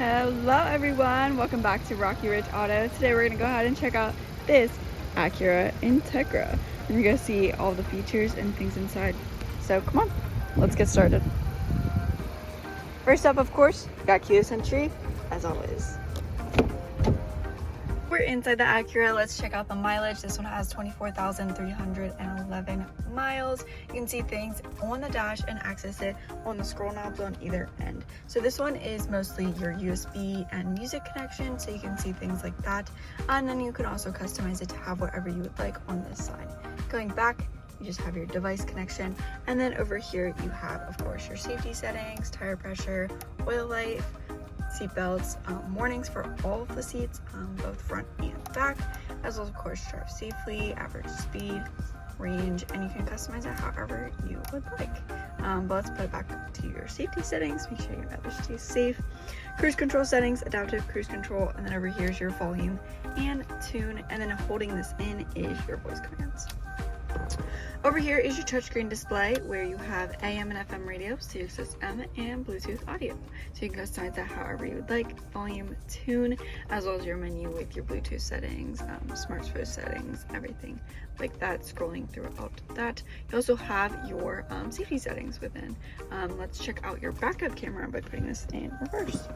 Hello everyone, welcome back to Rocky Ridge Auto. Today we're going to go ahead and check out this Acura Integra. And you're going to see all the features and things inside. So come on, let's get started. First up, of course, got keyless entry, as always. We're inside the Acura. Let's check out the mileage. This one has 24,311 miles. You can see things on the dash and access it on the scroll knobs on either end. So this one is mostly your USB and music connection, so you can see things like that. And then you can also customize it to have whatever you would like on this side. Going back, you just have your device connection. And then over here, you have, of course, your safety settings, tire pressure, oil life, seat belts, warnings for all of the seats, both front and back, as well as, of course, drive safely, average speed, range, and you can customize it however you would like. But let's put it back to your safety settings. Make sure your battery stays safe. Cruise control settings, adaptive cruise control, and then over here is your volume and tune, and then holding this in is your voice commands. Over here is your touchscreen display where you have AM and FM radio, Sirius XM, and Bluetooth audio. So you can customize that however you would like, volume, tune, as well as your menu with your Bluetooth settings, smartphone settings, everything like that, scrolling throughout that. You also have your safety settings within. Let's check out your backup camera by putting this in reverse.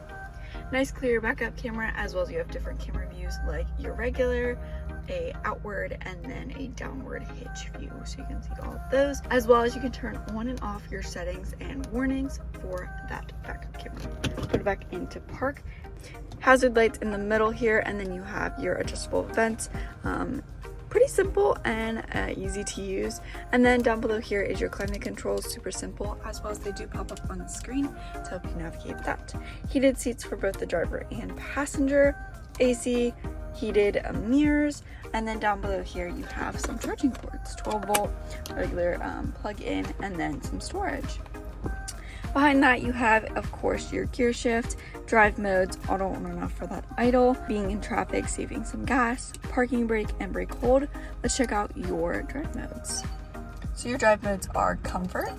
Nice clear backup camera, as well as you have different camera views like your regular, a outward, and then a downward hitch view, so you can see all of those, as well as you can turn on and off your settings and warnings for that backup camera. Put it back into park. Hazard lights in the middle here, and then you have your adjustable vents. Pretty simple and easy to use. And then down below here is your climate controls, super simple, as well as they do pop up on the screen to help you navigate that. Heated seats for both the driver and passenger, AC, heated mirrors, and then down below here you have some charging ports, 12 volt regular plug-in, and then some storage. Behind that you have, of course, your gear shift, drive modes, auto on and off for that idle, being in traffic, saving some gas, parking brake, and brake hold. Let's check out your drive modes. So your drive modes are comfort,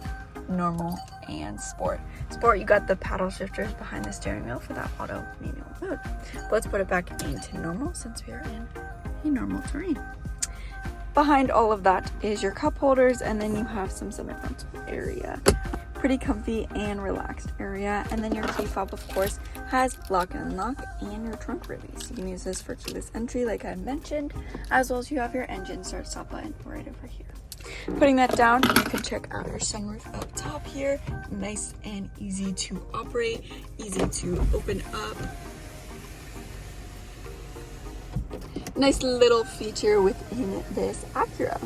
normal, and sport. Sport, you got the paddle shifters behind the steering wheel for that auto manual mode. But let's put it back into normal since we are in a normal terrain. Behind all of that is your cup holders, and then you have some center area. Pretty comfy and relaxed area. And then your key fob, of course, has lock and unlock and your trunk release. You can use this for keyless entry like I mentioned, as well as you have your engine start stop button right over here. Putting that down, you can check out your sunroof up top here. Nice and easy to operate, easy to open up. Nice little feature within this Acura.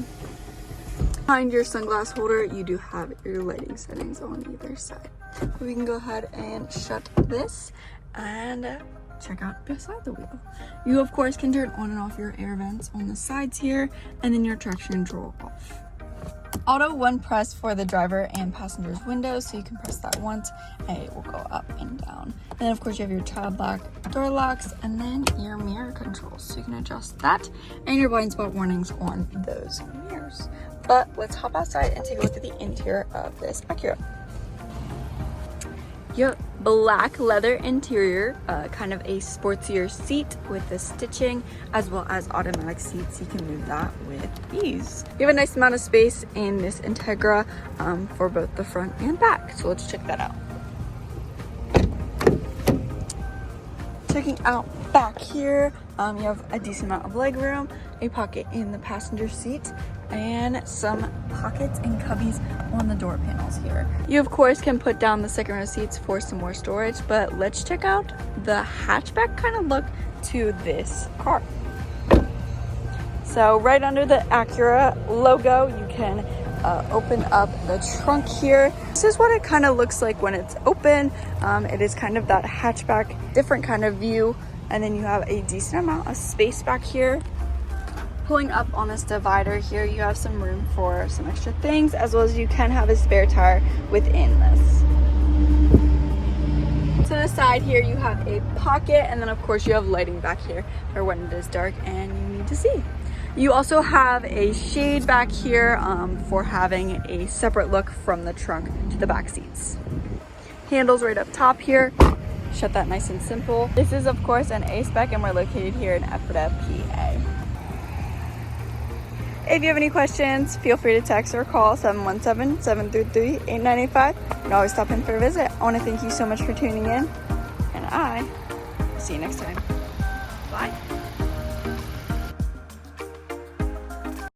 Behind your sunglass holder, you do have your lighting settings on either side. We can go ahead and shut this and check out beside the wheel. You, of course, can turn on and off your air vents on the sides here, and then your traction control off. Auto one press for the driver and passenger's windows, so you can press that once and it will go up and down. And then, of course, you have your child lock, door locks, and then your mirror controls, so you can adjust that, and your blind spot warnings on those mirrors. But let's hop outside and take a look at the interior of this Acura. Your black leather interior, kind of a sportsier seat with the stitching, as well as automatic seats. You can move that with ease. You have a nice amount of space in this Integra for both the front and back. So let's check that out. Checking out back here, you have a decent amount of leg room, a pocket in the passenger seat, and some pockets and cubbies on the door panels here. You, of course, can put down the second row seats for some more storage, but let's check out the hatchback kind of look to this car. So right under the Acura logo, you can open up the trunk here. This is what it kind of looks like when it's open. It is kind of that hatchback, different kind of view, and then you have a decent amount of space back here. Pulling up on this divider here, you have some room for some extra things, as well as you can have a spare tire within this. To the side here, you have a pocket, and then of course you have lighting back here for when it is dark and you need to see. You also have a shade back here for having a separate look from the trunk to the back seats. Handles right up top here. Shut that nice and simple. This is of course an A-Spec and we're located here in Ephrata, PA. If you have any questions, feel free to text or call 717-733-8985. You can always stop in for a visit. I want to thank you so much for tuning in, and I will see you next time. Bye.